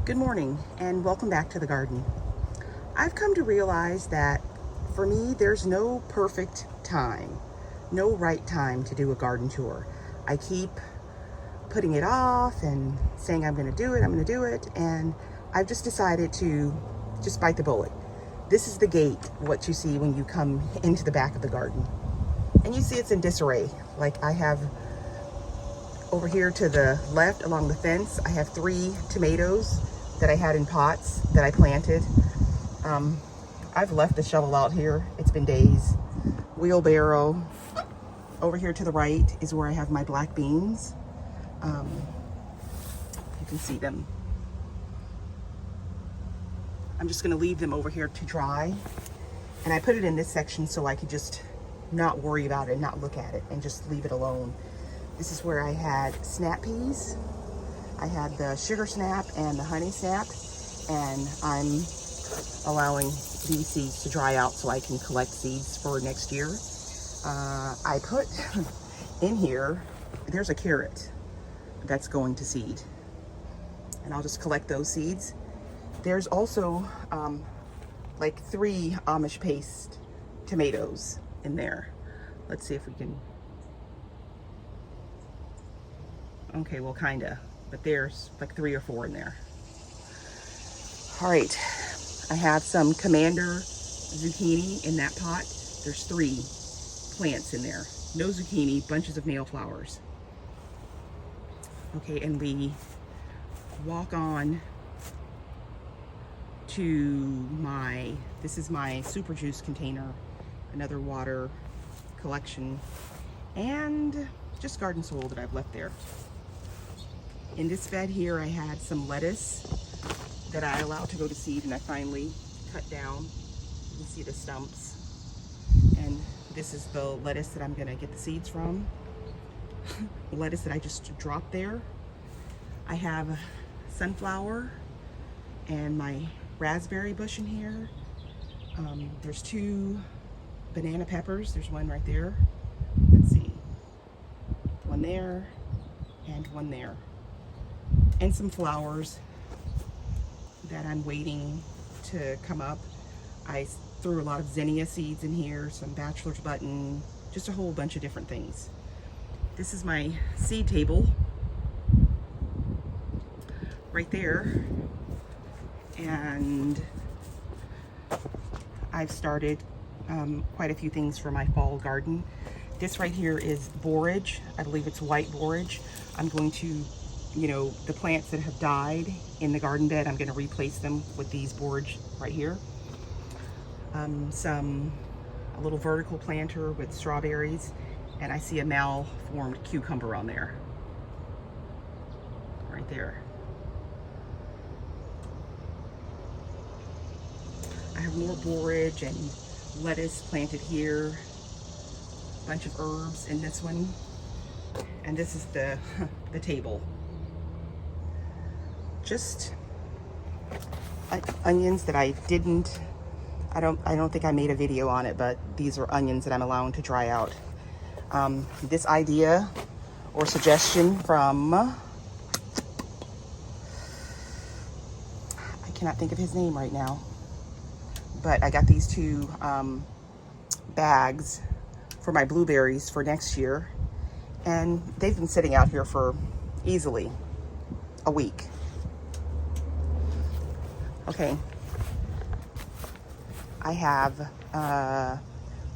Good morning and welcome back to the garden. I've come to realize that for me, there's no perfect time, no right time to do a garden tour. I keep putting it off and saying I'm going to do it, and I've just decided to just bite the bullet. This is the gate, what you see when you come into the back of the garden. And you see it's in disarray. Like I have over here to the left along the fence, I have 3 tomatoes that I had in pots that I planted. I've left the shovel out here. It's been days. Wheelbarrow. Over here to the right is where I have my black beans. You can see them. I'm just gonna leave them over here to dry. And I put it in this section so I could just not worry about it, not look at it, and just leave it alone. This is where I had snap peas. I had the sugar snap and the honey snap, and I'm allowing these seeds to dry out so I can collect seeds for next year. I put in here, there's a carrot that's going to seed, and I'll just collect those seeds. There's also like 3 Amish paste tomatoes in there. Let's see if we can, okay, well kinda, but there's like 3 or 4 in there. All right, I have some Commander zucchini in that pot. There's 3 plants in there. No zucchini, bunches of nail flowers. Okay, and we walk on to this is my super juice container, another water collection, and just garden soil that I've left there. In this bed here, I had some lettuce that I allowed to go to seed, and I finally cut down. You can see the stumps. And this is the lettuce that I'm gonna get the seeds from. The lettuce that I just dropped there. I have sunflower and my raspberry bush in here. There's 2 banana peppers. There's one right there. Let's see. One there and one there. And some flowers that I'm waiting to come up. I threw a lot of zinnia seeds in here, some bachelor's button, just a whole bunch of different things. This is my seed table right there. And I've started quite a few things for my fall garden. This right here is borage. I believe it's white borage. I'm going to, the plants that have died in the garden bed, I'm going to replace them with these borage right here. A little vertical planter with strawberries, and I see a malformed cucumber on there. Right there. I have more borage and lettuce planted here. A bunch of herbs in this one. And this is the table. Just onions that I don't think I made a video on it, but these are onions that I'm allowing to dry out. This idea or suggestion from, I cannot think of his name right now, but I got these 2 bags for my blueberries for next year, and they've been sitting out here for easily a week. Okay. I have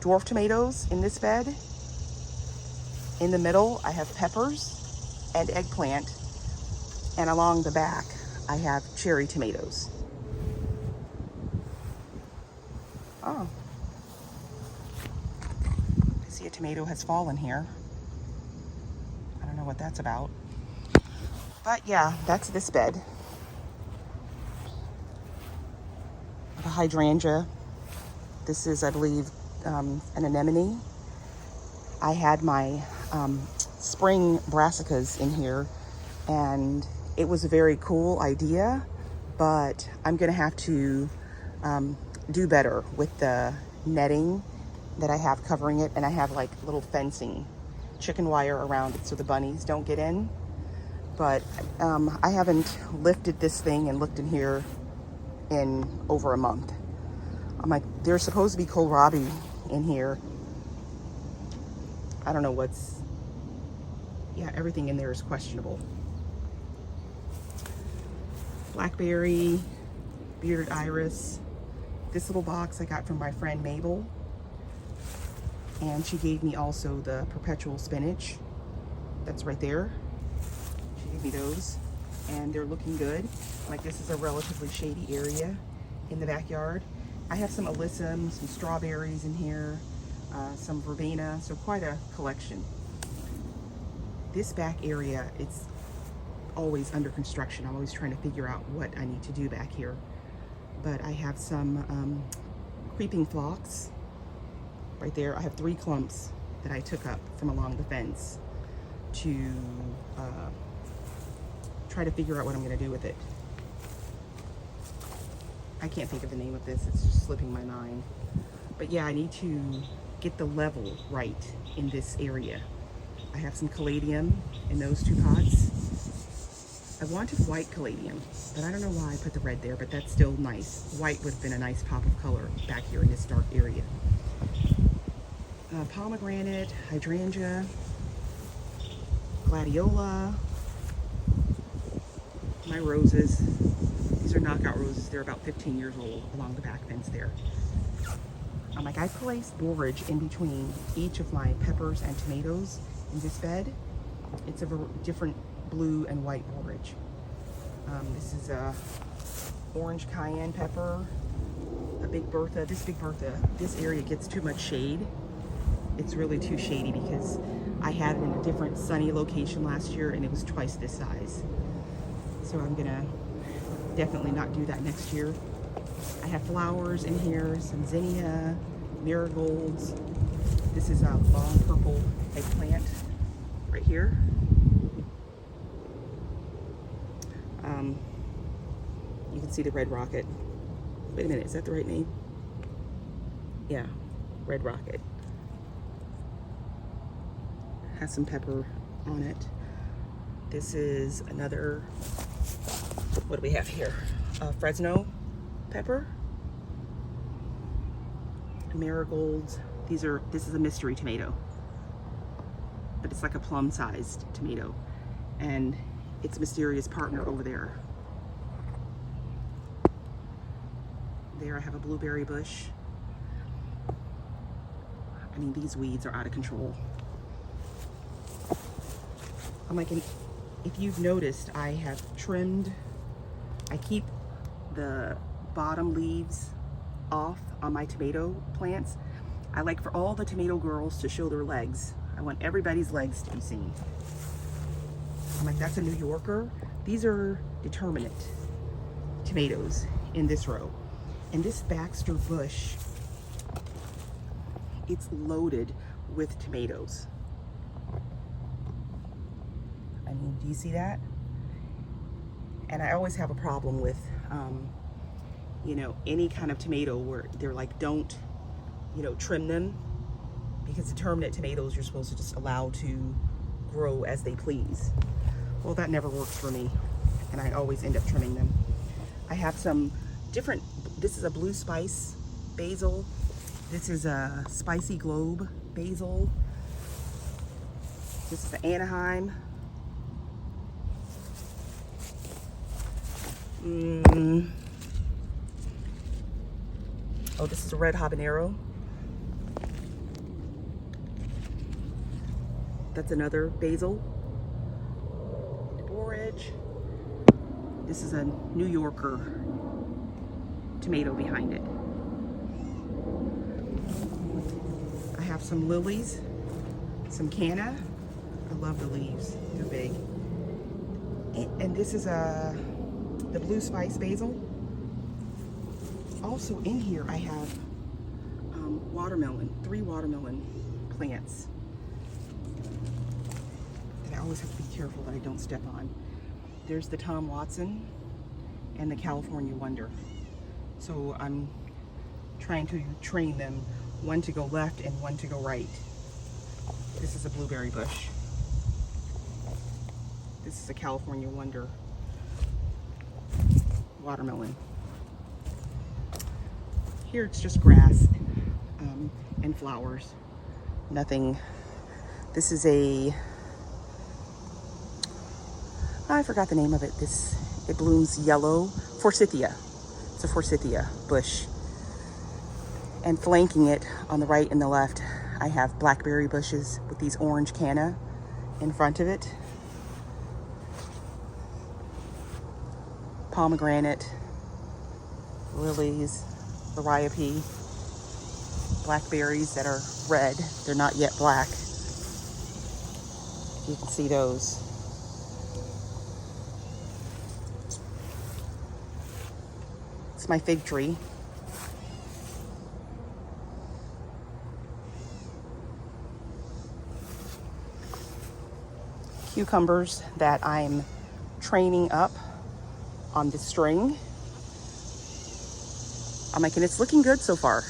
dwarf tomatoes in this bed. In the middle, I have peppers and eggplant. And along the back, I have cherry tomatoes. Oh. I see a tomato has fallen here. I don't know what that's about. But yeah, that's this bed. A hydrangea. This is, I believe, an anemone. I had my spring brassicas in here, and it was a very cool idea, but I'm gonna have to do better with the netting that I have covering it, and I have like little fencing, chicken wire around it so the bunnies don't get in. But I haven't lifted this thing and looked in here in over a month. I'm like, there's supposed to be kohlrabi in here. I don't know what's, yeah, everything in there is questionable. Blackberry, bearded iris. This little box I got from my friend Mabel. And she gave me also the perpetual spinach. That's right there. She gave me those. And they're looking good. Like, this is a relatively shady area in the backyard. I have some alyssum, some strawberries in here, some verbena, so quite a collection. This back area, it's always under construction. I'm always trying to figure out what I need to do back here. But I have some creeping phlox right there. I have 3 clumps that I took up from along the fence to try to figure out what I'm going to do with it. I can't think of the name of this. It's just slipping my mind. But yeah, I need to get the level right in this area. I have some caladium in those 2 pots. I wanted white caladium, but I don't know why I put the red there, but that's still nice. White would have been a nice pop of color back here in this dark area. Pomegranate, hydrangea, gladiola, my roses. These are knockout roses. They're about 15 years old along the back fence there. I'm like, I placed borage in between each of my peppers and tomatoes in this bed. It's a different blue and white borage. This is a orange cayenne pepper, a Big Bertha. This area gets too much shade. It's really too shady because I had it in a different sunny location last year and it was twice this size. So I'm gonna definitely not do that next year. I have flowers in here, some zinnia, marigolds. This is a long purple eggplant right here. You can see the red rocket. Wait a minute, is that the right name? Yeah, red rocket. Has some pepper on it. This is another, what do we have here? Fresno pepper. Marigolds. This is a mystery tomato, but it's like a plum-sized tomato, and its mysterious partner over there. There I have a blueberry bush. I mean, these weeds are out of control. I'm like, if you've noticed, I have trimmed, I keep the bottom leaves off on my tomato plants. I like for all the tomato girls to show their legs. I want everybody's legs to be seen. I'm like, that's a New Yorker. These are determinate tomatoes in this row. And this Baxter bush, it's loaded with tomatoes. I mean, do you see that? And I always have a problem with, you know, any kind of tomato where they're like, don't, you know, trim them, because determinate tomatoes you're supposed to just allow to grow as they please. Well, that never works for me, and I always end up trimming them. I have some different, this is a blue spice basil. This is a spicy globe basil. This is the Anaheim. Oh, this is a red habanero. That's another basil. Borage. This is a New Yorker tomato behind it. I have some lilies, some canna. I love the leaves, they're big. And this is the blue spice basil. Also in here I have watermelon, 3 watermelon plants that I always have to be careful that I don't step on. There's the Tom Watson and the California Wonder. So I'm trying to train them, one to go left and one to go right. This is a blueberry bush. This is a California Wonder watermelon. Here it's just grass and flowers. Nothing. This is I forgot the name of it. It blooms yellow. Forsythia. It's a Forsythia bush. And flanking it on the right and the left, I have blackberry bushes with these orange canna in front of it. Pomegranate, lilies, liriope, blackberries that are red. They're not yet black. You can see those. It's my fig tree. Cucumbers that I'm training up on the string. I'm like, and it's looking good so far.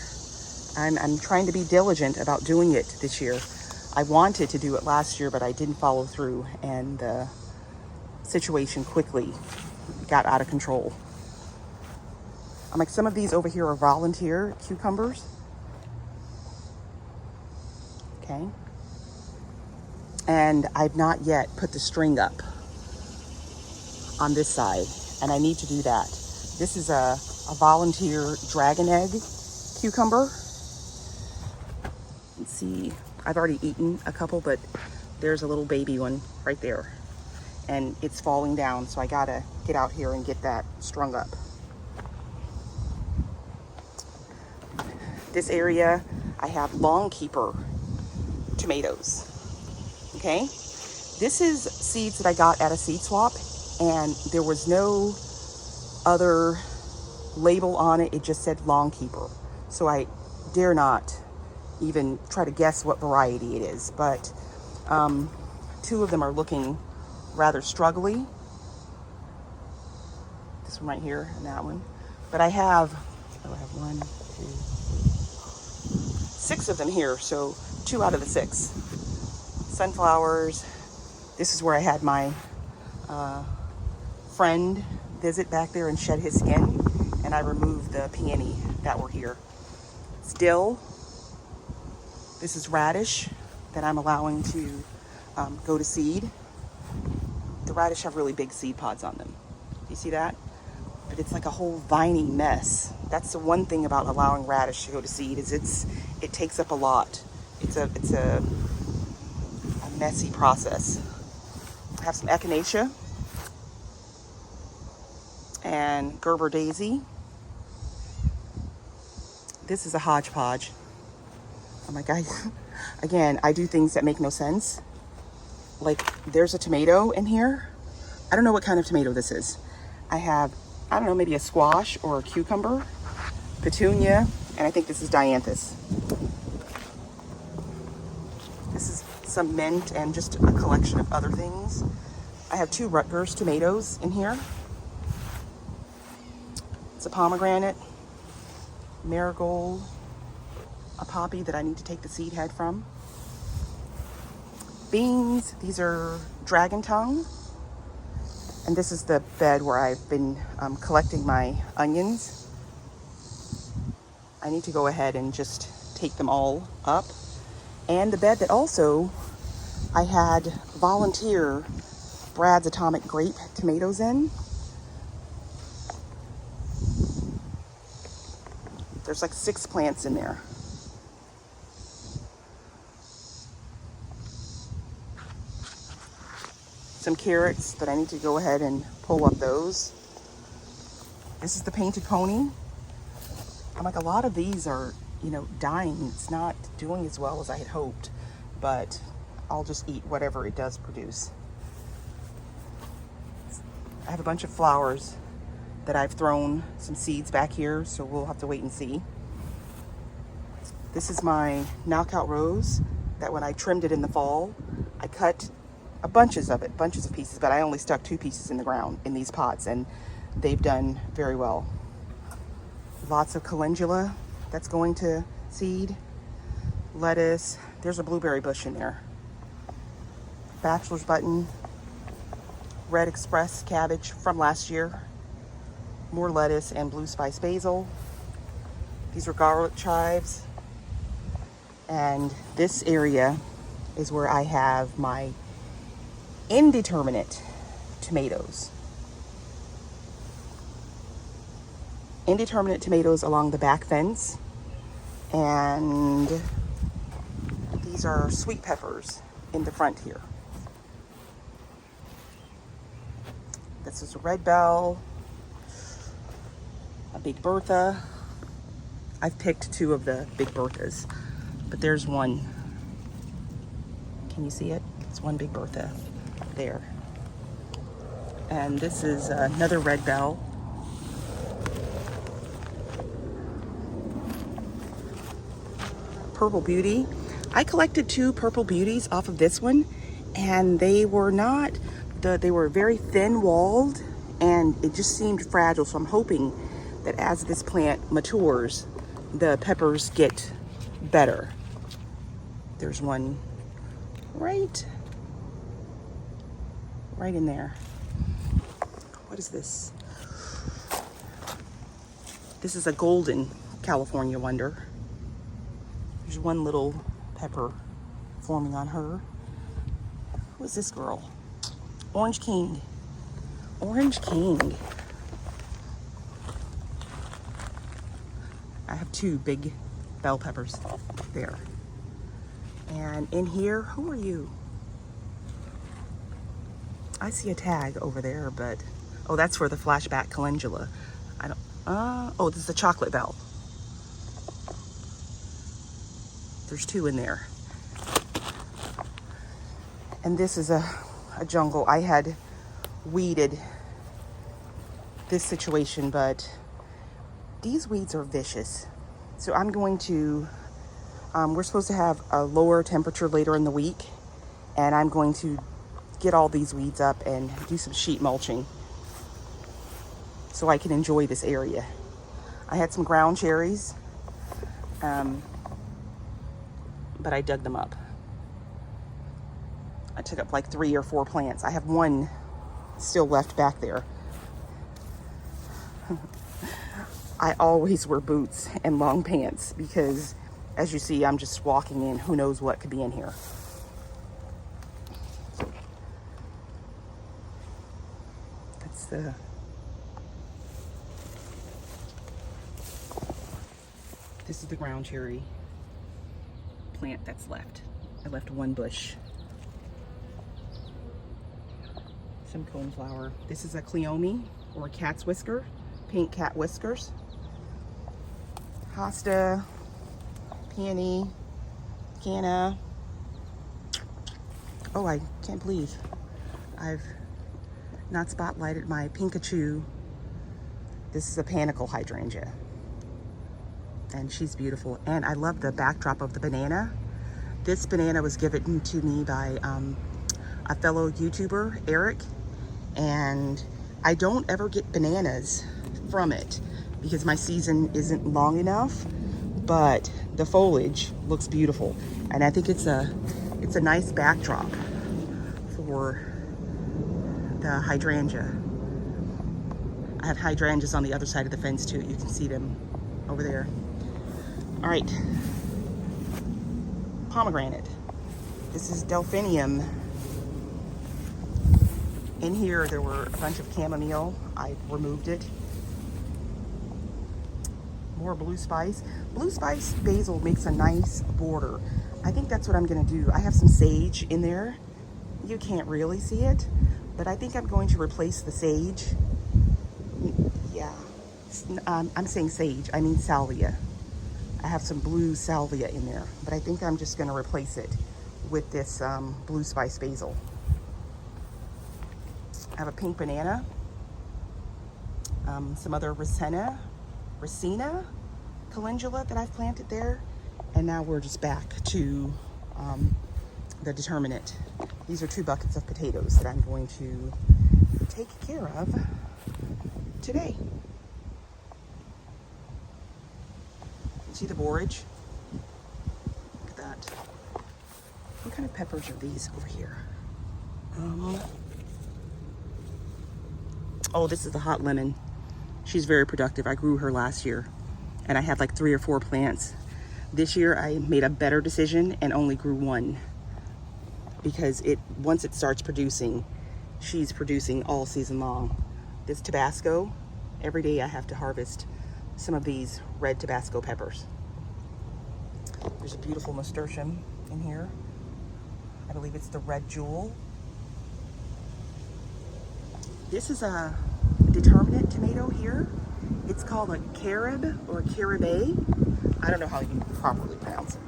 I'm trying to be diligent about doing it this year. I wanted to do it last year, but I didn't follow through, and the situation quickly got out of control. I'm like, some of these over here are volunteer cucumbers. Okay. And I've not yet put the string up on this side, and I need to do that. This is a volunteer dragon egg cucumber. Let's see, I've already eaten a couple, but there's a little baby one right there, and it's falling down, so I gotta get out here and get that strung up. This area, I have long keeper tomatoes. Okay, this is seeds that I got at a seed swap, and there was no other label on it. It just said long keeper, so I dare not even try to guess what variety it is, but two of them are looking rather struggly. This one right here and that one. But I have 1, 2, 6 of them here, so 2 out of the 6. Sunflowers. This is where I had my friend visit back there and shed his skin, and I removed the peony that were here. It's dill. This is radish that I'm allowing to go to seed. The radish have really big seed pods on them. You see that? But it's like a whole viney mess. That's the one thing about allowing radish to go to seed, is it takes up a lot. It's a messy process. I have some echinacea and Gerber daisy. This is a hodgepodge. Oh my God. Again, I do things that make no sense. Like, there's a tomato in here. I don't know what kind of tomato this is. I have, I don't know, maybe a squash or a cucumber, petunia, and I think this is dianthus. This is some mint and just a collection of other things. I have 2 Rutgers tomatoes in here. It's a pomegranate, marigold, a poppy that I need to take the seed head from. Beans, these are dragon tongue. And this is the bed where I've been collecting my onions. I need to go ahead and just take them all up. And the bed that also I had volunteer Brad's Atomic Grape tomatoes in. There's like 6 plants in there. Some carrots that I need to go ahead and pull up those. This is the painted pony. I'm like, a lot of these are, dying. It's not doing as well as I had hoped, but I'll just eat whatever it does produce. I have a bunch of flowers that I've thrown some seeds back here, so we'll have to wait and see. This is my knockout rose that when I trimmed it in the fall, I cut bunches of pieces, but I only stuck 2 pieces in the ground in these pots, and they've done very well. Lots of calendula that's going to seed. Lettuce. There's a blueberry bush in there. Bachelor's button. Red Express cabbage from last year. More lettuce and blue spice basil. These are garlic chives. And this area is where I have my indeterminate tomatoes. Indeterminate tomatoes along the back fence. And these are sweet peppers in the front here. This is a red bell, a Big Bertha. I've picked 2 of the Big Berthas, but there's one. Can you see it? It's one Big Bertha there. And this is another red bell. Purple Beauty. I collected 2 Purple Beauties off of this one, and they were not, they were very thin walled, and it just seemed fragile. So I'm hoping that as this plant matures, the peppers get better. There's one right in there. What is this? This is a golden California wonder. There's one little pepper forming on her. Who is this girl? Orange King. Orange King. I have 2 big bell peppers there. And in here, who are you? I see a tag over there, but oh, that's for the flashback calendula. I don't. Oh, this is the chocolate bell. There's 2 in there. And this is a jungle. I had weeded this situation, but these weeds are vicious. So I'm going to, we're supposed to have a lower temperature later in the week, and I'm going to get all these weeds up and do some sheet mulching so I can enjoy this area. I had some ground cherries, but I dug them up. I took up like 3 or 4 plants. I have 1 still left back there. I always wear boots and long pants because, as you see, I'm just walking in. Who knows what could be in here. That's the... This is the ground cherry plant that's left. I left 1 bush. Some coneflower. This is a Cleome, or a cat's whisker, pink cat whiskers. Hosta, peony, canna. Oh, I can't believe I've not spotlighted my Pikachu. This is a panicle hydrangea, and she's beautiful. And I love the backdrop of the banana. This banana was given to me by a fellow YouTuber, Eric, and I don't ever get bananas from it because my season isn't long enough, but the foliage looks beautiful. And I think it's a nice backdrop for the hydrangea. I have hydrangeas on the other side of the fence too. You can see them over there. All right, pomegranate. This is delphinium. In here, there were a bunch of chamomile. I removed it. More blue spice. Blue spice basil makes a nice border. I think that's what I'm gonna do. I have some sage in there. You can't really see it, but I think I'm going to replace the sage. Yeah, I'm saying sage, I mean salvia. I have some blue salvia in there, but I think I'm just gonna replace it with this blue spice basil. I have a pink banana, some other Racina calendula that I've planted there, and now we're just back to the determinate. These are 2 buckets of potatoes that I'm going to take care of today. See the borage? Look at that. What kind of peppers are these over here? Oh, this is the hot lemon. She's very productive. I grew her last year and I had like 3 or 4 plants. This year I made a better decision and only grew 1 because once it starts producing, she's producing all season long. This Tabasco, every day I have to harvest some of these red Tabasco peppers. There's a beautiful nasturtium in here. I believe it's the Red Jewel. This is a determinate tomato here. It's called a Carib or a Caribe. I don't know how you properly pronounce it,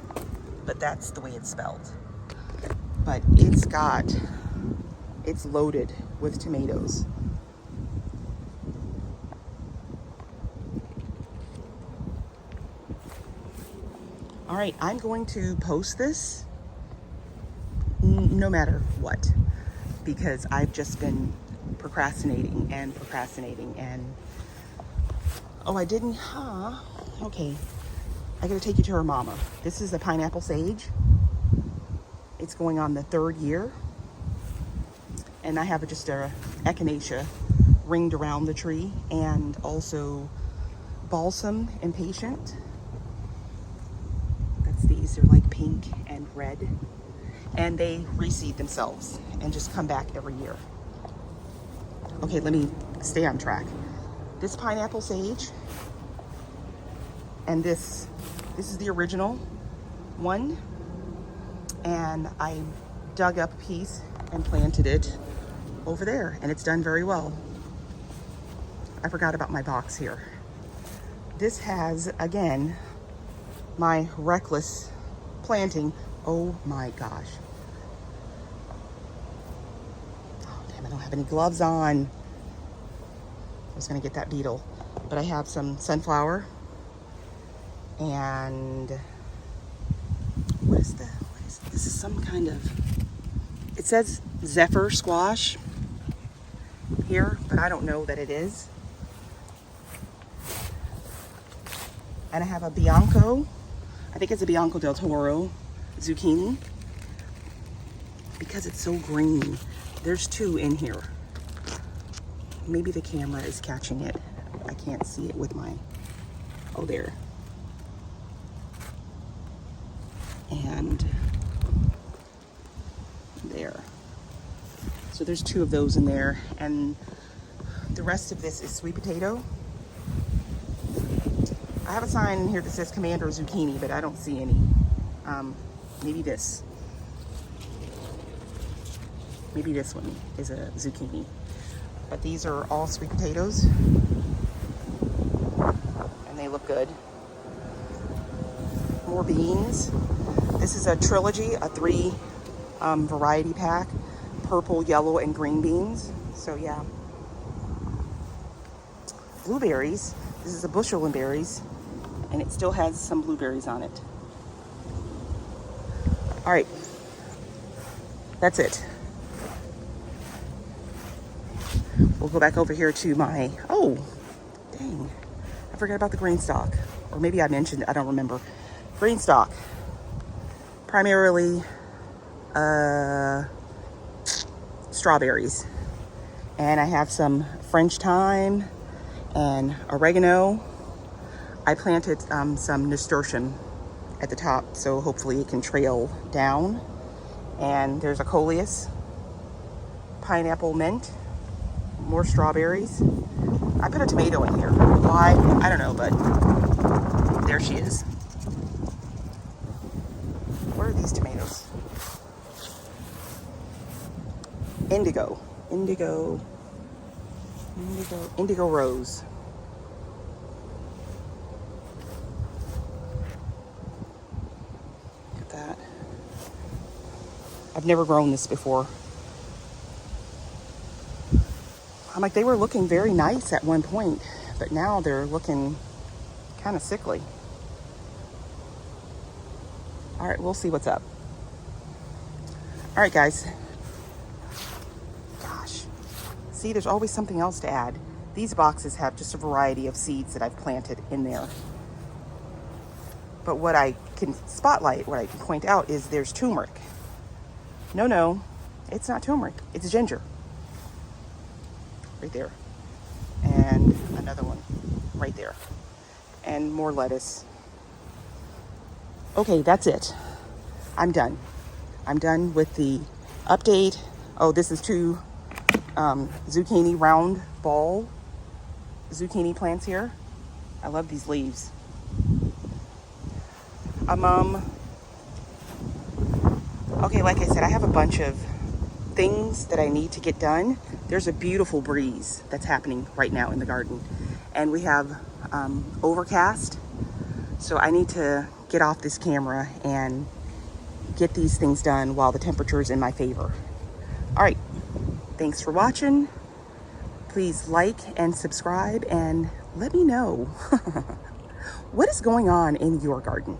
but that's the way it's spelled. But it's loaded with tomatoes. All right, I'm going to post this no matter what, because I've just been procrastinating and oh, I didn't, okay. I gotta take you to her mama. This is a pineapple sage. It's going on the 3rd year. And I have just a echinacea ringed around the tree, and also balsam impatient. That's these, they're like pink and red. And they reseed themselves and just come back every year. Okay, let me stay on track. This pineapple sage, and this is the original one. And I dug up a piece and planted it over there, and it's done very well. I forgot about my box here. This has, again, my reckless planting. Oh my gosh. Oh damn, I don't have any gloves on. I was gonna get that beetle. But I have some sunflower and what is this is some kind of, it says Zephyr squash here, but I don't know that it is. And I have a Bianco, I think it's a Bianco del Toro zucchini, because it's so green. There's 2 in here. Maybe the camera is catching it. I can't see it with my, oh there. And there. So there's 2 of those in there, and the rest of this is sweet potato. I have a sign in here that says Commander Zucchini, but I don't see any. Maybe this. Maybe this one is a zucchini. But these are all sweet potatoes, and they look good. More beans. This is a trilogy, a 3 variety pack, purple, yellow, and green beans. So yeah. Blueberries. This is a bushel of berries, and it still has some blueberries on it. All right, that's it. We'll go back over here to my, oh, dang, I forgot about the green stalk. Or maybe I mentioned it, I don't remember. Green stalk, primarily strawberries. And I have some French thyme and oregano. I planted some nasturtium at the top, so hopefully it can trail down. And there's a coleus, pineapple mint, more strawberries. I put a tomato in here. Why? I don't know, but there she is. What are these tomatoes? Indigo rose. Look at that. I've never grown this before. I'm like, they were looking very nice at one point, but now they're looking kind of sickly. All right, we'll see what's up. All right, guys. Gosh, see, there's always something else to add. These boxes have just a variety of seeds that I've planted in there. But what I can spotlight, what I can point out is there's turmeric. No, it's not turmeric. It's ginger. Right there. and another one right there, and more lettuce. Okay, that's it. I'm done. I'm done with the update. Oh, this is 2 zucchini round ball zucchini plants here. I love these leaves. Okay, like I said, I have a bunch of things that I need to get done. There's a beautiful breeze that's happening right now in the garden, and we have overcast, so I need to get off this camera and get these things done while the temperature is in my favor. All right, thanks for watching. Please like and subscribe and let me know what is going on in your garden.